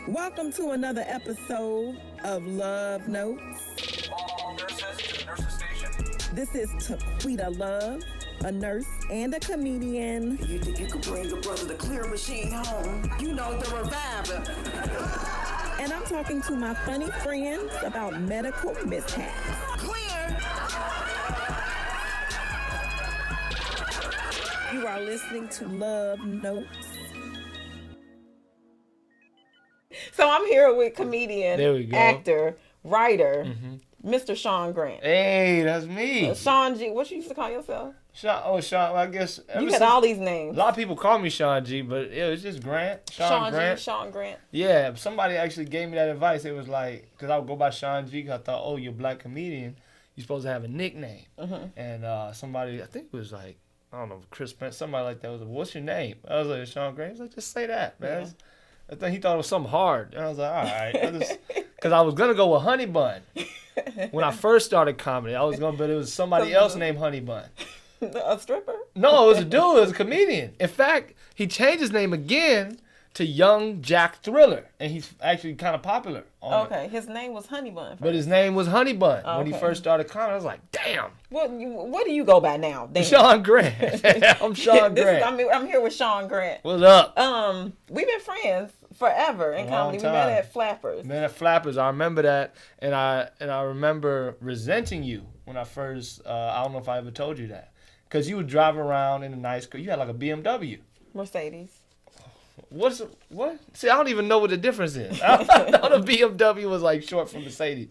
Welcome to another episode of Love Notes. All nurses to the nurses station. This is Taquita Love, a nurse and a comedian. You think you could bring your brother the clear machine home? You know, the reviver. And I'm talking to my funny friends about medical mishaps. Clear! You are listening to Love Notes. So I'm here with comedian, There we go. actor, writer, Mr. Sean Grant. Hey, that's me. Sean G. What you used to call yourself? Sean, I guess. You had all these names. A lot of people call me Sean G, but it was just Grant. Sean Grant. G. Sean Grant. Yeah, somebody actually gave me that advice. It was like, because I would go by Sean G, because I thought, oh, you're a black comedian. You're supposed to have a nickname. And somebody, I think it was like, I don't know, Chris Prince, somebody like that was like, what's your name? I was like, Sean Grant. He was like, just say that, man. Yeah. I think he thought it was something hard. And I was like, all right. Because I was going to go with Honey Bun. When I first started comedy, I was going to, but it was somebody else named Honey Bun. A stripper? No, it was a dude. It was a comedian. In fact, he changed his name again to Young Jack Thriller. And he's actually kind of popular. Okay, his name was Honey Bun first. But his name was Honey Bun. When he Okay. first started comedy, I was like, damn. What do you go by now? Damn. Sean Grant. I'm Sean Grant. I'm here with Sean Grant. What's up? We've been friends forever in A long comedy. We met time. at Flappers. Man, at Flappers, I remember that. And I remember resenting you when I first, I don't know if I ever told you that. Because you would drive around in a nice car. You had like a BMW. Mercedes. What? See, I don't even know what the difference is. I thought a BMW was like short for Mercedes.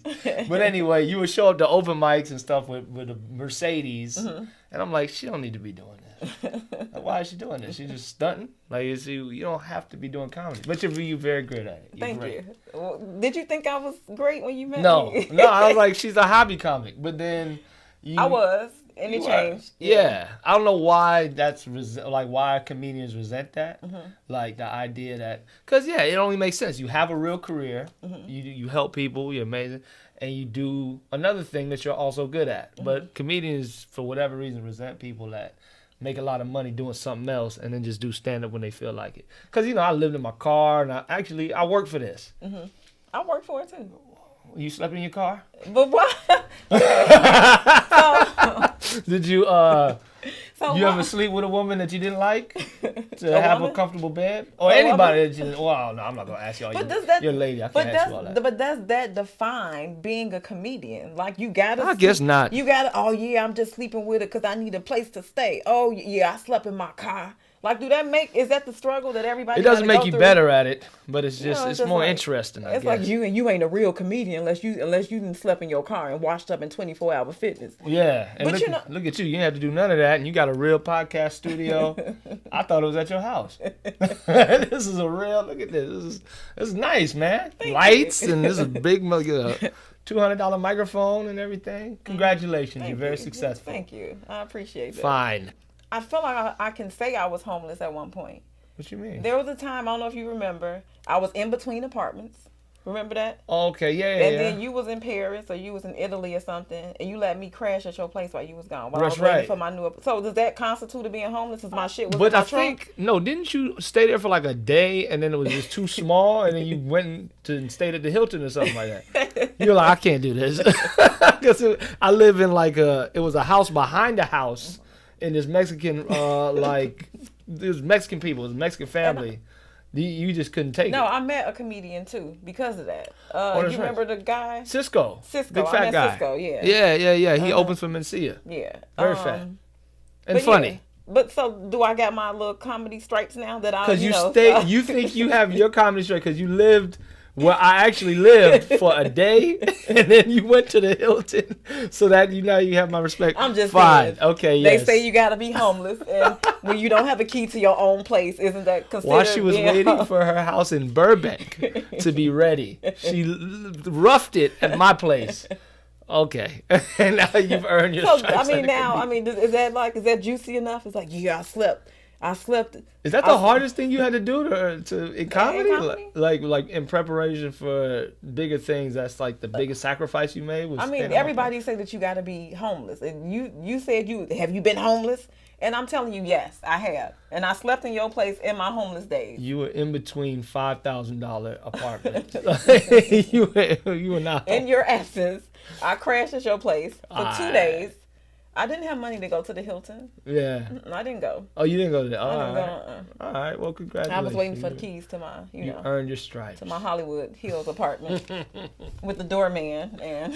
But anyway, you would show up to open mics and stuff with a Mercedes. And I'm like, she don't need to be doing this. Like, why is she doing this? She's just stunting. Like, you don't have to be doing comedy. But you're very good at it. Thank you. Well, did you think I was great when you met No, me? no, I was like, she's a hobby comic. But then you... I was. And it You are. changed. Yeah. I don't know why why comedians resent that. Like the idea that, because yeah, it only makes sense. You have a real career, you help people, you're amazing, and you do another thing that you're also good at. But comedians, for whatever reason, resent people that make a lot of money doing something else and then just do stand-up when they feel like it. Because, I lived in my car, and I work for this. I worked for it too. You slept in your car? But what? Did you So ever sleep with a woman that you didn't like to A have woman? a comfortable bed, or A anybody that you? Well, no, I'm not gonna ask y'all. But does that? You're a lady. I can't ask you all that. But does that define being a comedian? Like you gotta. I guess not. You gotta. Oh yeah, I'm just sleeping with it because I need a place to stay. Oh yeah, I slept in my car. Like, is that the struggle that everybody? It doesn't gotta make go you through? better at it, but it's You know, just it's it's more like- interesting. I It's guess. like you ain't a real comedian unless you didn't slept in your car and washed up in 24-hour fitness. Yeah, and But look at you. You didn't have to do none of that, and you got a real podcast studio. I thought it was at your house. This is a real. Look at this. This is nice, man. Lights and this is big. $200 microphone and everything. Congratulations, Thank you're very you. successful. Thank you. I appreciate that. Fine. I feel like I can say I was homeless at one point. What you mean? There was a time, I don't know if you remember, I was in between apartments. Remember that? Okay, yeah. And then you was in Paris or you was in Italy or something, and you let me crash at your place while you was gone. While I was That's waiting right. for my new. So does that constitute being homeless? Since my shit was But in my I trunk? think no, didn't you stay there for like a day and then it was just too small and then you went and stayed at the Hilton or something like that? You're like, I can't do this because I live in it was a house behind a house in this Mexican there's Mexican people, it was a Mexican family. You just couldn't take No, it. I met a comedian too because of that. that's You right. remember the guy? Cisco, Cisco. big I fat met guy. Cisco, yeah. Yeah. He opens for Mencia. Yeah. Very fat and but funny. yeah. But so do I got my little comedy stripes now that I Because you know, you think you have your comedy straight because you lived where I actually lived for a day, and then you went to the Hilton, so that you have my respect. I'm just fine. saying. Okay, They yes. say you gotta be homeless, and when you don't have a key to your own place, isn't that considered? While she was being waiting for her house in Burbank to be ready, she roughed it at my place. Okay, and now you've earned your So stripes. is that juicy enough? It's like, yeah, I slept I slept. Is that the hardest thing you had to do to in comedy? comedy? Like in preparation for bigger things, that's like the biggest sacrifice you made was I mean, everybody say that you got to be homeless, and you said have you been homeless? And I'm telling you, yes, I have. And I slept in your place in my homeless days. You were in between $5,000 apartments. you were not in your absence. I crashed at your place for 2 days. I didn't have money to go to the Hilton. Yeah. I didn't go. Oh, you didn't go to that? I didn't go. All right. Well, congratulations. I was waiting for the keys to my, you earned your stripes. to my Hollywood Hills apartment with the doorman and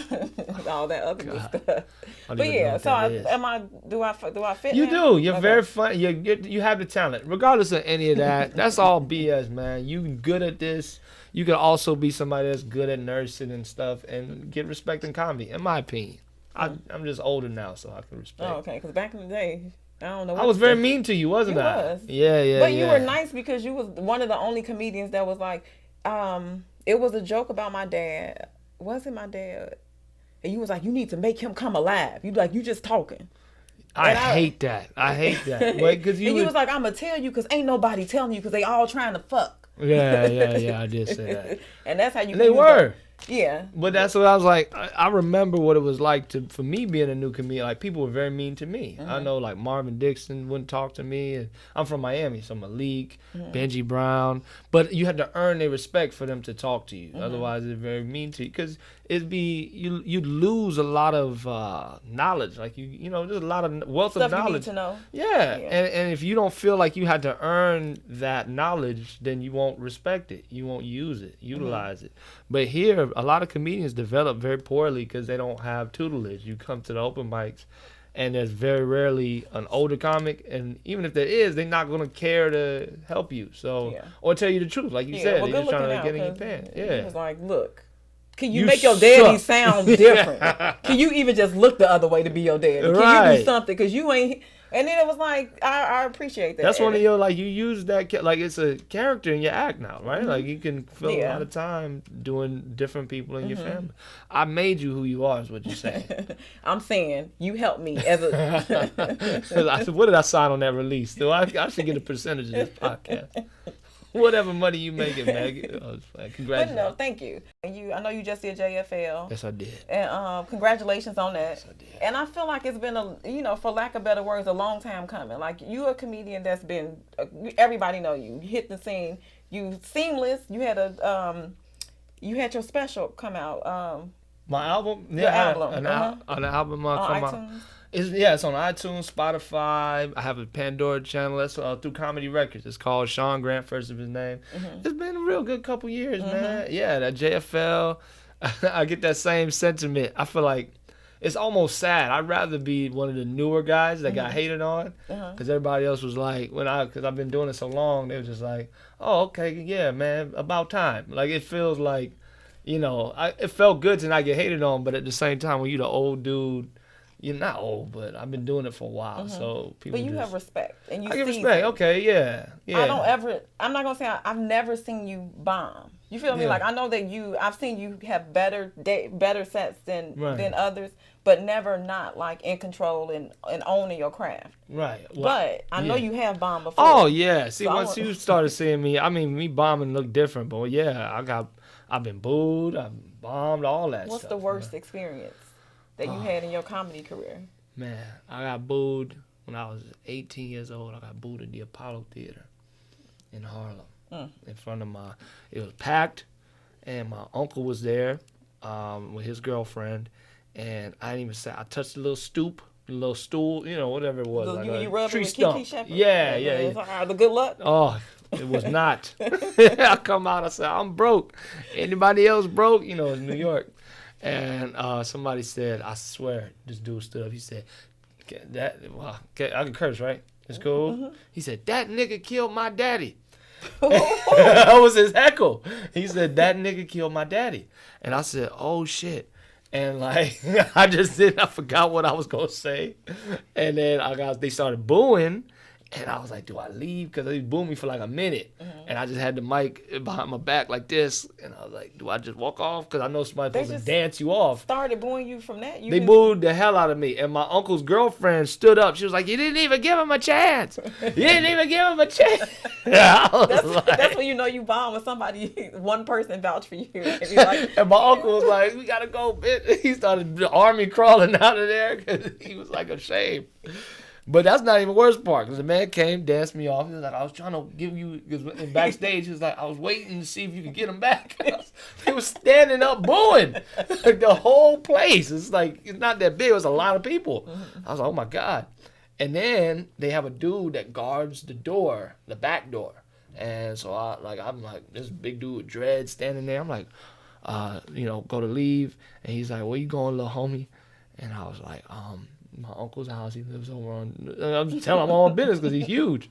all that other good stuff. But yeah, so do I fit? You now? do. You're very fun. You have the talent, regardless of any of that. That's all BS, man. You good at this. You can also be somebody that's good at nursing and stuff and get respect in comedy, in my opinion. I'm just older now, so I can respect. Oh, okay. Because back in the day, I don't know. I was very mean to you, wasn't I? Was. Yeah. But you were nice because you was one of the only comedians that was like, it was a joke about my dad. Was it my dad? And you was like, you need to make him come alive. You like, you just talking. I hate that. Wait, cause you was like, I'm gonna tell you because ain't nobody telling you because they all trying to fuck. Yeah. I did say that. And that's how you. And they were. Yeah. But that's what I was like. I remember what it was like for me being a new comedian. Like, people were very mean to me. Mm-hmm. I know, like, Marvin Dixon wouldn't talk to me. And I'm from Miami, so Malik, Benji Brown. But you had to earn their respect for them to talk to you. Otherwise, they're very mean to you. Because you'd lose a lot of knowledge. Like, you know, there's a lot of wealth Stuff of knowledge. You need to know. Yeah. And if you don't feel like you had to earn that knowledge, then you won't respect it. You won't use it, utilize it. But here, a lot of comedians develop very poorly because they don't have tutelage. You come to the open mics, and there's very rarely an older comic, and even if there is, they're not going to care to help you. So, or tell you the truth, like you said, they're just trying to get in your pants. Yeah, it was like, look, can you make your daddy sound different? Can you even just look the other way to be your daddy? Can you do something? Because you ain't. And then it was like, I appreciate that. That's one of your, like, you use that, like, it's a character in your act now, right? Like, you can fill a lot of time doing different people in your family. I made you who you are, is what you're saying. I'm saying, you helped me as a... What did I sign on that release? I should get a percentage of this podcast. Whatever money you make it, Maggie. Congratulations. But no, thank you. I know you just did JFL. Yes, I did. And congratulations on that. Yes, I did. And I feel like it's been for lack of better words, a long time coming. Like, you a comedian that's been, everybody know you. You hit the scene. You seamless. You had your special come out. My album? Your album. An album come iTunes? out. It's on iTunes, Spotify. I have a Pandora channel. That's through Comedy Records. It's called Sean Grant, first of his name. It's been a real good couple years, man. Yeah, that JFL, I get that same sentiment. I feel like it's almost sad. I'd rather be one of the newer guys that got hated on, because everybody else was like, because I've been doing it so long, they were just like, oh, okay, yeah, man, about time. Like, it feels like, it felt good to not get hated on, but at the same time, when you're the old dude, you're not old, but I've been doing it for a while, so people. But you have respect, and you. I get respect. Okay, yeah. I'm not gonna say I've never seen you bomb. You feel me? Like, I know that I've seen you have better sets than others, but never not like in control and owning your craft. Right. Well, but I know you have bombed before. Oh yeah. See, once you started seeing me, I mean, me bombing looked different, but yeah, I've been booed, I've bombed, all that. What's stuff, the worst experience that you had in your comedy career? Man, I got booed when I was 18 years old. I got booed at the Apollo Theater in Harlem in front of it was packed, and my uncle was there with his girlfriend, and I didn't even say, I touched the little stool, whatever it was. You rubbed tree with stump. Kiki Shepard? Yeah. The good luck? Oh, it was not. I come out, I said, I'm broke. Anybody else broke? It's New York. And somebody said, I swear, this dude stood up. He said, I can curse, right? It's cool. He said, that nigga killed my daddy. That was his heckle. He said, that nigga killed my daddy. And I said, oh, shit. And, like, I forgot what I was going to say. And then they started booing. And I was like, do I leave? Because they booed me for like a minute. And I just had the mic behind my back like this. And I was like, do I just walk off? Because I know somebody's supposed to dance you off. Started booing you from that? They booed the hell out of me. And my uncle's girlfriend stood up. She was like, you didn't even give him a chance. You didn't even give him a chance. That's when you know you bomb when somebody, one person vouch for you. And, like, and my uncle was like, we got to go, bitch. He started the army crawling out of there because he was like ashamed. But that's not even the worst part, because the man came, danced me off. He was like, I was trying to give you, because in backstage, he was like, I was waiting to see if you could get him back. He was standing up booing like the whole place. It's like, it's not that big. It was a lot of people. I was like, oh my God. And then they have a dude that guards the door, the back door. And so I'm like, this big dude with dreads standing there. I'm like, go to leave. And he's like, where you going, little homie? And I was like, my uncle's house. He lives over on. I'm just telling him all business because he's huge.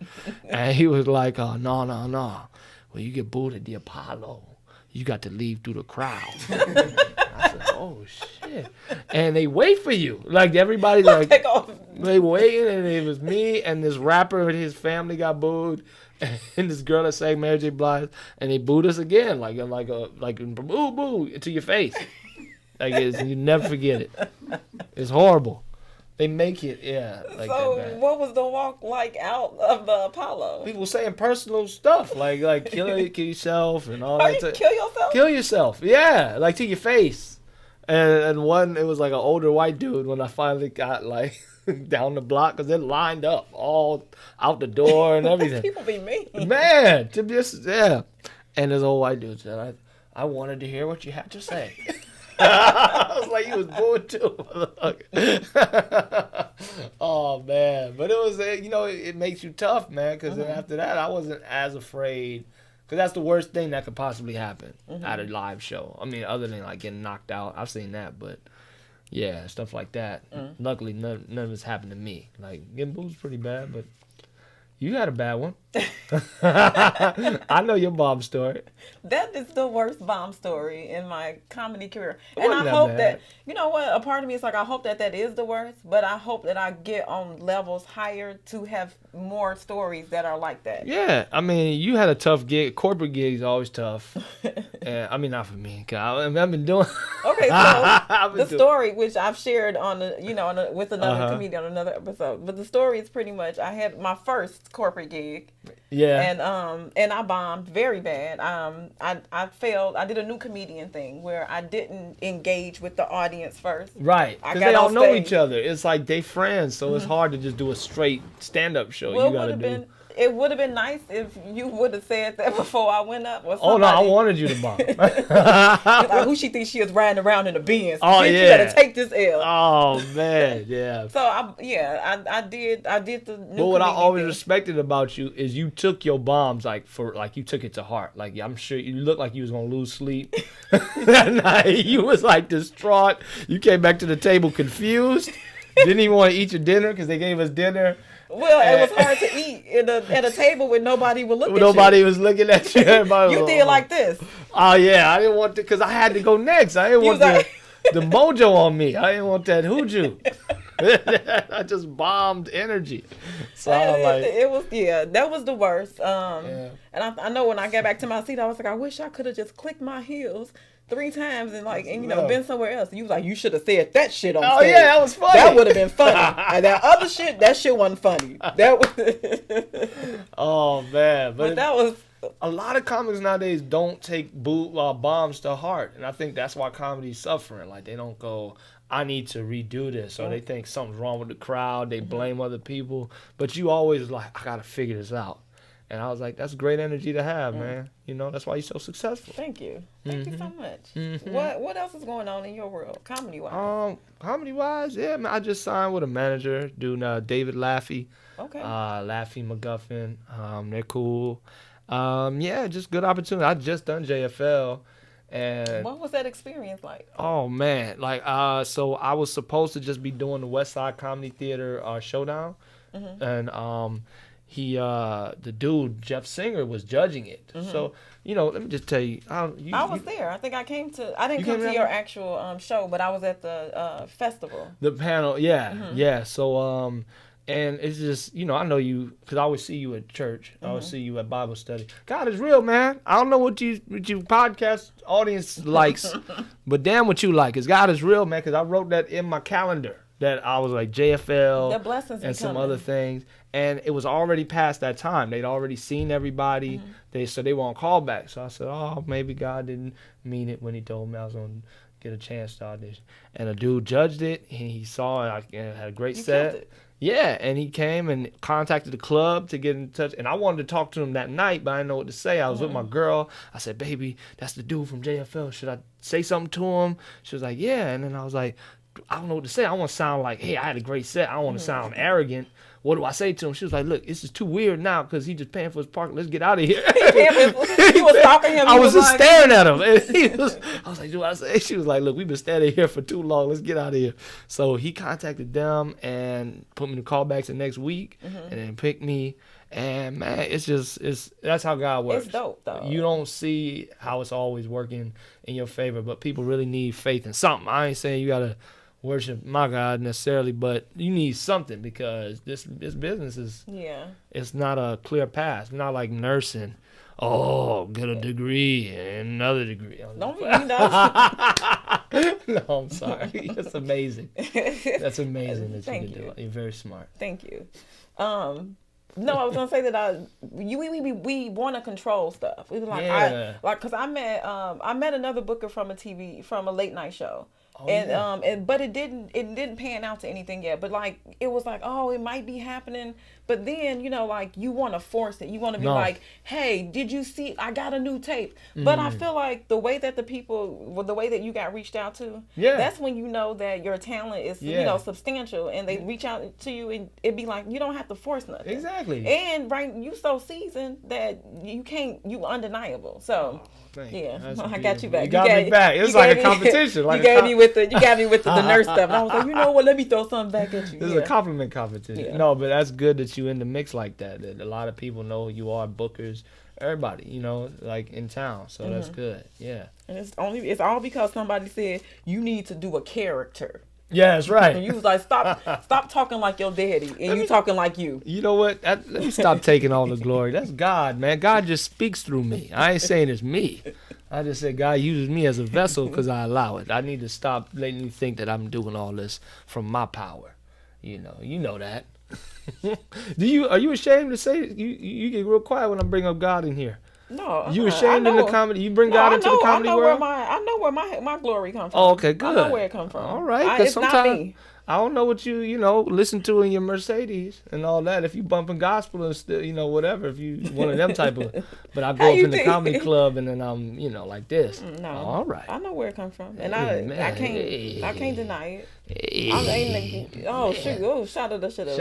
And he was like, no. Well, you get booed at the Apollo, you got to leave through the crowd. I said, oh shit. And they wait for you. Like everybody's like, they waiting, and it was me and this rapper and his family got booed, and this girl that sang Mary J. Blige, and they booed us again, like boo boo to your face. Like you never forget it. It's horrible. They make it, like so that bad. What was the walk like out of the Apollo? People saying personal stuff, like kill yourself and all that. Kill yourself? Kill yourself, yeah, like to your face. And one, it was like an older white dude when I finally got like down the block, because they're lined up all out the door and everything. People be mean. Man, to just, yeah. And this old white dude said, I wanted to hear what you had to say. I was like, you was bored too. Oh man, but it was, it makes you tough, man. Because then after that, I wasn't as afraid, because that's the worst thing that could possibly happen at a live show. I mean, other than like getting knocked out, I've seen that, but yeah, stuff like that. Luckily, none of it's happened to me. Like getting booed is pretty bad, but you had a bad one. I know your bomb story. That is the worst bomb story in my comedy career. And I hope that, you know what, a part of me is like, I hope that is the worst, but I hope that I get on levels higher to have more stories that are like that. Yeah, I mean, you had a tough gig. Corporate gigs always tough. I mean, not for me. I've been doing. Okay, so the story, which I've shared on with another comedian on another episode, but the story is pretty much, I had my first corporate gig. Yeah. And I bombed very bad. I failed. I did a new comedian thing where I didn't engage with the audience first. Right. Because they all know each other. It's like they friends, so it's hard to just do a straight stand-up show. Well, it would have been nice if you would have said that before I went up. Oh, no, I wanted you to bomb. Like, who she thinks she is riding around in a Benz? Oh, Bitch, yeah. You better take this L. Oh, man, yeah. So, I did the new But what I always thing. respected about you is you took your bombs, you took it to heart. Like, I'm sure you looked like you was going to lose sleep that night. You was, like, distraught. You came back to the table confused. Didn't even want to eat your dinner because they gave us dinner. Well, it was hard to eat at a table where nobody would look at you. Nobody was looking at you. You did like this. Oh, yeah. I didn't want to, because I had to go next. I didn't want the mojo on me. I didn't want that hooju. I just bombed energy. So that was the worst. And I know when I got back to my seat, I was like, I wish I could have just clicked my heels 3 times and been somewhere else. You was like, you should have said that shit on stage. Oh yeah, that was funny. That would have been funny. And that other shit, that shit wasn't funny. That was. Oh man, but that was. A lot of comics nowadays don't take bombs to heart, and I think that's why comedy's suffering. Like they don't go, I need to redo this, or they think something's wrong with the crowd. They blame other people, but you always like, I gotta figure this out. And I was like, that's great energy to have, man. That's why you're so successful. Thank you. Thank you so much. What else is going on in your world, comedy-wise? Comedy-wise, yeah, man. I just signed with a manager, dude, David Laffey. Okay. Laffey McGuffin. They're cool. Just good opportunity. I just done JFL. And what was that experience like? Oh, man. So I was supposed to just be doing the West Side Comedy Theater Showdown. And the dude, Jeff Singer, was judging it. So, let me just tell you. I was there. I think I didn't come to your actual show, but I was at the festival. The panel, yeah. So, And it's just, I know you, because I always see you at church. I always see you at Bible study. God is real, man. I don't know what you podcast audience likes, but damn what you like. Because God is real, man, because I wrote that in my calendar. That I was like JFL the blessings and some coming. other things. And it was already past that time. They'd already seen everybody. So they were on callback. So I said, oh, maybe God didn't mean it when he told me I was going to get a chance to audition. And a dude judged it. And he saw it. I had a great set. Killed it. Yeah, and he came and contacted the club to get in touch. And I wanted to talk to him that night, but I didn't know what to say. I was with my girl. I said, baby, that's the dude from JFL. Should I say something to him? She was like, yeah. And then I was like, I don't know what to say. I want to sound like, hey, I had a great set. I don't want to sound arrogant. What do I say to him? She was like, look, this is too weird now because he just paying for his parking. Let's get out of here. He was talking him. I was just staring at him. And I was like, do I say? She was like, look, we've been standing here for too long. Let's get out of here. So he contacted them and put me in the callbacks the next week and then picked me. And man, that's how God works. It's dope though. You don't see how it's always working in your favor, but people really need faith in something. I ain't saying you gotta worship my God necessarily, but you need something because this business is it's not a clear path. It's not like nursing. Oh, get a degree and another degree. Don't you know? No, I'm sorry. That's amazing. That's amazing that you can do it. You're very smart. Thank you. No, I was gonna say that we want to control stuff. We was like, because I met another booker from a late night show. But it didn't pan out to anything yet. But like it was like, oh, it might be happening. But then like you want to force it. You want to be like, hey, did you see? I got a new tape. But I feel like the way that the way that you got reached out to, that's when you know that your talent is substantial, and they reach out to you, and it be like you don't have to force nothing. Exactly. And you so seasoned that you undeniable. So. I got you back. You got me back. It's like a competition. You got me with the nurse stuff. And I was like, you know what? Let me throw something back at you. This is a compliment competition. Yeah. No, but that's good that you in the mix like that. That a lot of people know who you are, bookers, everybody, like in town. So that's good. Yeah. And it's all because somebody said you need to do a character. Yeah, that's right. And you was like, stop talking like your daddy, and you talking like you. You know what? Let me stop taking all the glory. That's God, man. God just speaks through me. I ain't saying it's me. I just said God uses me as a vessel because I allow it. I need to stop letting you think that I'm doing all this from my power. You know that. Are you ashamed to say it? You get real quiet when I bring up God in here. No, you ashamed in the comedy? You bring God into the comedy world? I know where my glory comes from. Oh, okay, good. I know where it comes from. All right, it's not me. I don't know what you listen to in your Mercedes and all that. If you bumping gospel and still, whatever. If you one of them type of, but I go up in the comedy club and then I'm, like this. No, all right. I know where it comes from, and I can't deny it. Shout out the shit up.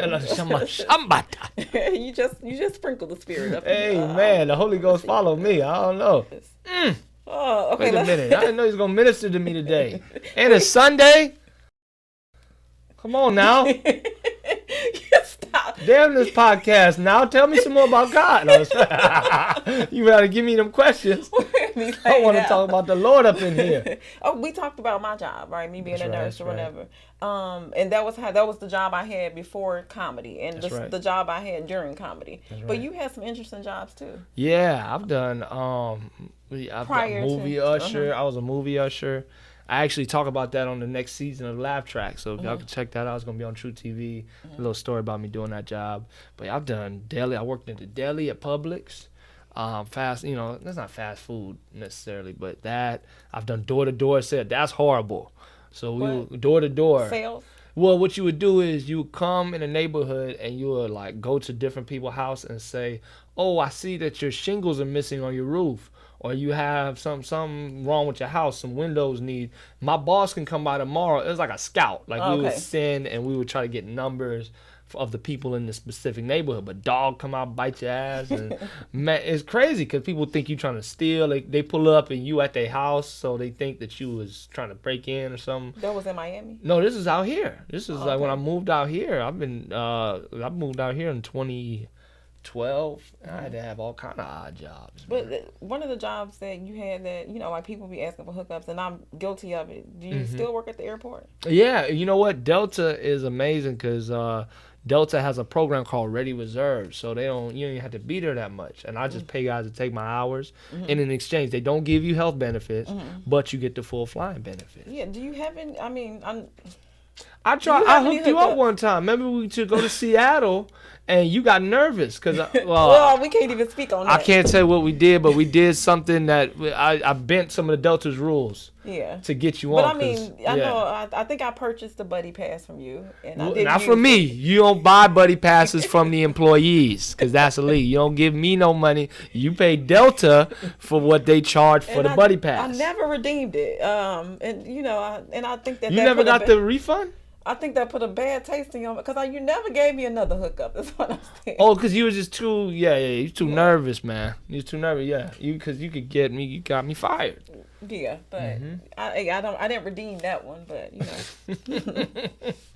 You just sprinkle the spirit up. Hey man, the Holy Ghost follow me. I don't know. Oh, okay. Wait a minute. I didn't know he was gonna minister to me today. And it's Sunday. Come on now. Stop. Damn this podcast now. Tell me some more about God. No, you gotta give me them questions. I want to talk about the Lord up in here. We talked about my job, right? Me being a nurse or whatever. And that was the job I had before comedy, and the job I had during comedy. But you had some interesting jobs too. Yeah, I've done movie usher. I was a movie usher. I actually talk about that on the next season of Laugh Track, so if y'all can check that out, it's gonna be on True TV. A little story about me doing that job. But I've done deli. I worked in the deli at Publix. Fast, that's not fast food necessarily, but that I've done door-to-door sales. That's horrible. So we would door-to-door sales. Well, what you would do is you would come in a neighborhood and you would like go to different people's house and say, "Oh, I see that your shingles are missing on your roof." Or you have something wrong with your house, some windows need. My boss can come by tomorrow. It was like a scout. Like we would send and we would try to get numbers of the people in the specific neighborhood. But dog come out, bite your ass. And man, it's crazy because people think you trying to steal. They pull up and you at their house, so they think that you was trying to break in or something. That was in Miami? No, this is out here. This is like when I moved out here. I moved out here in 2012. I had to have all kind of odd jobs. But one of the jobs that you had that, like people be asking for hookups, and I'm guilty of it. Do you still work at the airport? Yeah, you know what? Delta is amazing because Delta has a program called Ready Reserve, so you don't even have to be there that much. And I just pay guys to take my hours. And in exchange, they don't give you health benefits, but you get the full flying benefits. Yeah. Do you have any? I mean, I hooked you up one time. Remember we to go to Seattle, and you got nervous because well, we can't even speak on that. I can't tell you what we did, but we did something that I bent some of the Delta's rules. Yeah. To get you but on. But I mean, I know. I think I purchased the buddy pass from you, and I didn't not from me. You don't buy buddy passes from the employees because that's illegal. You don't give me no money. You pay Delta for what they charge for the buddy pass. I never redeemed it. And I think that you never got the refund. I think that put a bad taste in your because you never gave me another hookup. That's what I'm saying. Oh, because you was just too you too nervous, man. You was too nervous, yeah. Because you could get me, you got me fired. Yeah, but I didn't redeem that one, but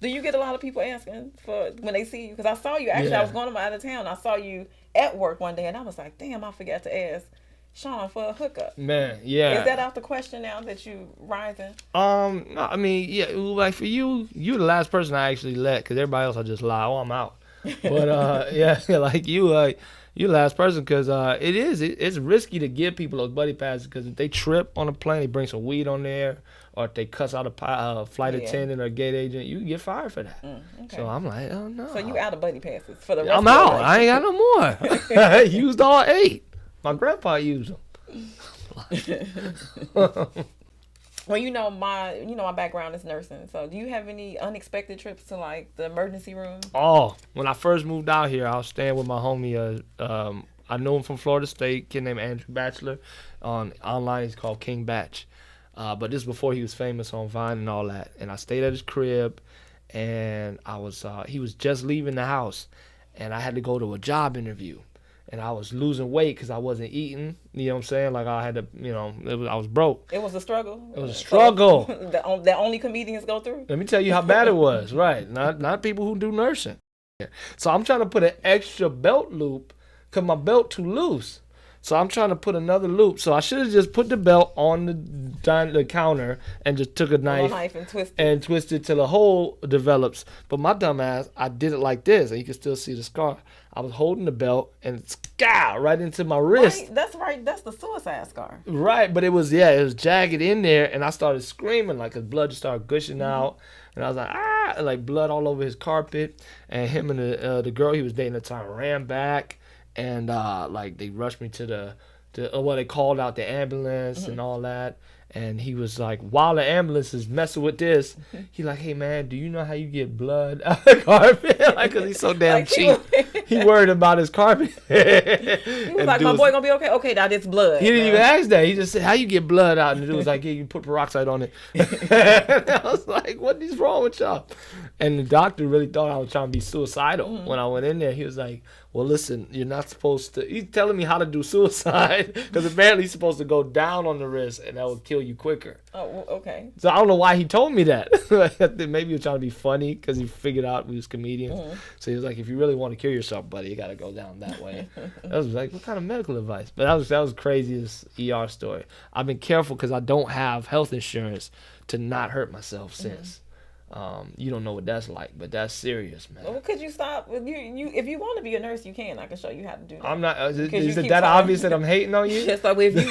Do you get a lot of people asking for when they see you? Because I saw you actually. I was going out of town. I saw you at work one day, and I was like, damn, I forgot to ask Sean for a hookup. Man, yeah. Is that out the question now that you rising? No, I mean, yeah, like for you the last person I actually let, because everybody else I just lie, I'm out. But like you the last person, because it's risky to give people those buddy passes, because if they trip on a plane, they bring some weed on there, or if they cuss out a flight attendant or a gate agent, you can get fired for that. Okay. So I'm like, oh no. So you out of buddy passes for the rest I'm out. I ain't got no more. I used all 8. My grandpa used them. Well, my background is nursing. So, do you have any unexpected trips to like the emergency room? Oh, when I first moved out here, I was staying with my homie. I knew him from Florida State. Kid named Andrew Batchelor. Online, he's called King Batch. But this is before he was famous on Vine and all that. And I stayed at his crib, and he was just leaving the house, and I had to go to a job interview. And I was losing weight because I wasn't eating. You know what I'm saying? Like I had to, I was broke. It was a struggle. It was a struggle. That only comedians go through. Let me tell you how bad it was. Right? Not people who do nursing. So I'm trying to put an extra belt loop because my belt too loose. So I'm trying to put another loop. So I should have just put the belt on the counter and just took a knife and twisted till the hole develops. But my dumb ass, I did it like this, and you can still see the scar. I was holding the belt and right into my wrist. Right, that's right. That's the suicide scar. Right, but it was jagged in there, and I started screaming like his blood just started gushing out, and I was like and like blood all over his carpet. And him and the girl he was dating at the time ran back, and like they rushed me to they called out the ambulance and all that. And he was like, while the ambulance is messing with this, he like, hey man, do you know how you get blood out of the carpet? Like, cause he's so damn cheap. He worried about his carpet. He was like, my boy gonna be okay? Okay, now this blood. He didn't even ask that. He just said, how you get blood out? And the dude was like, yeah, you put peroxide on it. And I was like, what is wrong with y'all? And the doctor really thought I was trying to be suicidal. When I went in there, he was like, well, listen, you're not supposed to. He's telling me how to do suicide because apparently he's supposed to go down on the wrist and that will kill you quicker. Oh, okay. So I don't know why he told me that. Maybe he was trying to be funny because he figured out we was comedians. So he was like, if you really want to kill yourself, buddy, you got to go down that way. I was like, what kind of medical advice? But that was the craziest ER story. I've been careful because I don't have health insurance to not hurt myself since. You don't know what that's like, but that's serious, man. Well, could you stop? You if you want to be a nurse, you can. I can show you how to do that. I'm not. Is it that obvious that I'm hating on you? Just like if you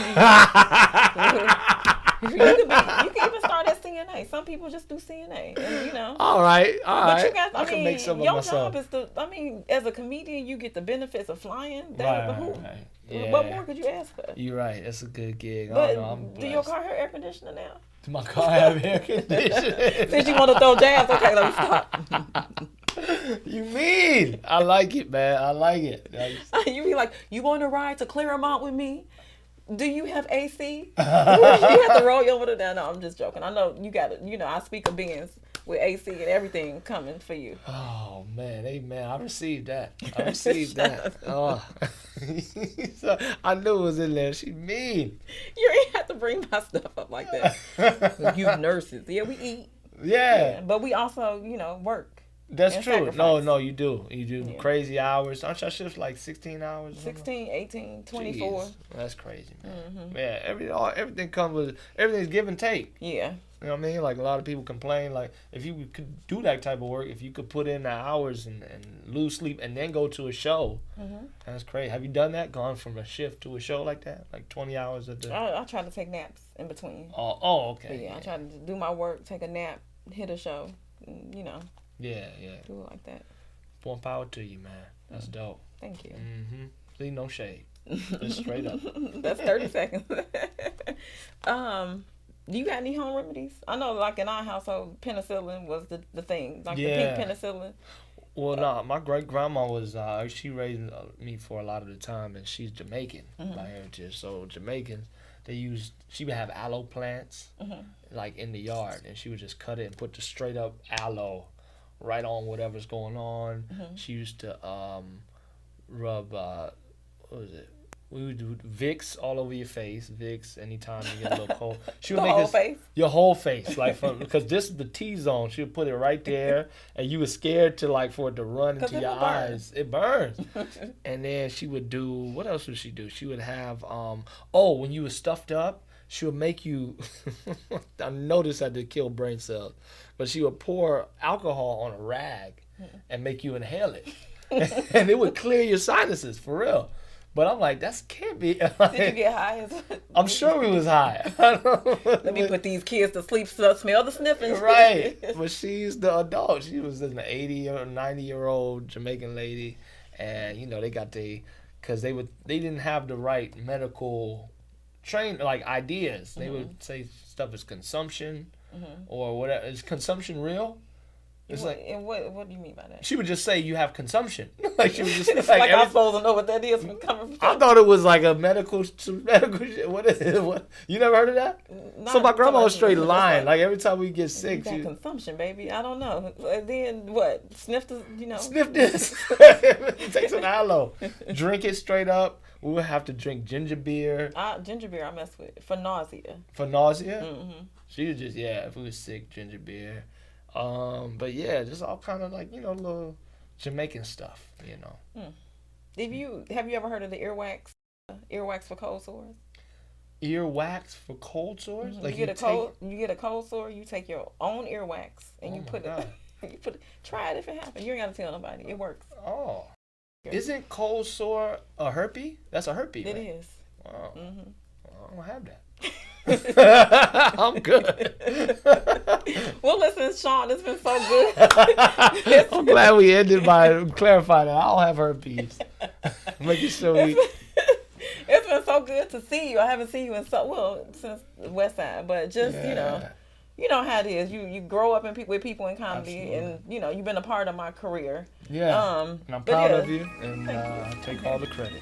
can even start at CNA. Some people just do CNA, and All right. But you got. I can make some of your myself. job is to. I mean, as a comedian, you get the benefits of flying. Right. Yeah. What more could you ask for? You're right. That's a good gig. But do your car have air conditioner now? Do my car have air conditioning? Since you want to throw jabs, okay, let me stop. You mean? I like it, man. I like it. You be like, you want to ride to Claremont with me? Do you have AC? You have to roll you over there. No, I'm just joking. I know you got it. I speak of beings with AC and everything coming for you. Oh, man. Amen. I received that. Oh. So, I knew it was in there. She mean. You ain't have to bring my stuff up like that. You nurses. Yeah, we eat. Yeah. But we also, work. That's and true. sacrifice. No, you do. You do Yeah. crazy hours. Aren't your shifts like 16 hours? or something? 16, 18, 24. Jeez, that's crazy, man. Yeah, everything comes with everything's give and take. Yeah. You know what I mean? Like a lot of people complain, like if you could do that type of work, if you could put in the hours and lose sleep and then go to a show, that's crazy. Have you done that? Gone from a shift to a show like that? Like 20 hours a day? I try to take naps in between. Okay. But yeah, I try to do my work, take a nap, hit a show, you know. Yeah. Do it like that. More power to you, man. That's dope. Thank you. See, no shade. Just straight up. That's 30 seconds. Do you got any home remedies? I know, like in our household, penicillin was the thing, like the pink penicillin. Well, no, my great grandma was she raised me for a lot of the time, and she's Jamaican by heritage. So Jamaicans, she would have aloe plants like in the yard, and she would just cut it and put the straight up aloe right on whatever's going on. She used to rub what was it? We would do Vicks all over your face. Vicks anytime you get a little cold. She would The make whole this, face? your whole face, like because this is the T zone. She would put it right there, and you were scared for it to run into your eyes. It burns. And then she would do, what else would she do? She would have when you were stuffed up, she would make you. I know this had to kill brain cells, but she would pour alcohol on a rag and make you inhale it, and it would clear your sinuses for real. But I'm like, that can't be. Did you get high? I'm sure we was high. Let me put these kids to sleep, smell the sniffing. Right. But she's the adult. She was an 80 or 90-year-old Jamaican lady. And, they got because they didn't have the right medical ideas. They would say stuff is consumption or whatever. Is consumption real? It's and what do you mean by that? She would just say you have consumption. She would just I'm supposed to know what that is from coming from. I thought it was like a medical shit. What is it? What? You never heard of that? So my grandma was straight lying. Like every time we get sick, she consumption, baby. I don't know. And then what? Sniff the, Sniff this. Take some aloe. Drink it straight up. We would have to drink ginger beer. Ginger beer I mess with for nausea. For nausea? Mm-hmm. She was just if we was sick, ginger beer. But yeah, just all kind of little Jamaican stuff, Have you ever heard of the earwax? Earwax for cold sores. Earwax for cold sores? You get a cold sore. You take your own earwax and you put it. Try it if it happens. You ain't gotta tell nobody. It works. Oh, isn't cold sore a herpes? That's a herpes. It right? is. Wow. Well, I don't have that. I'm good. Well, listen, Sean, it's been so good. I'm glad we ended by clarifying that I don't have herpes. Making sure It's been so good to see you. I haven't seen you since the West Side, but just you know how it is. You grow up with people in comedy. Absolutely. And you've been a part of my career. Yeah, and I'm proud of you, and I take all the credit.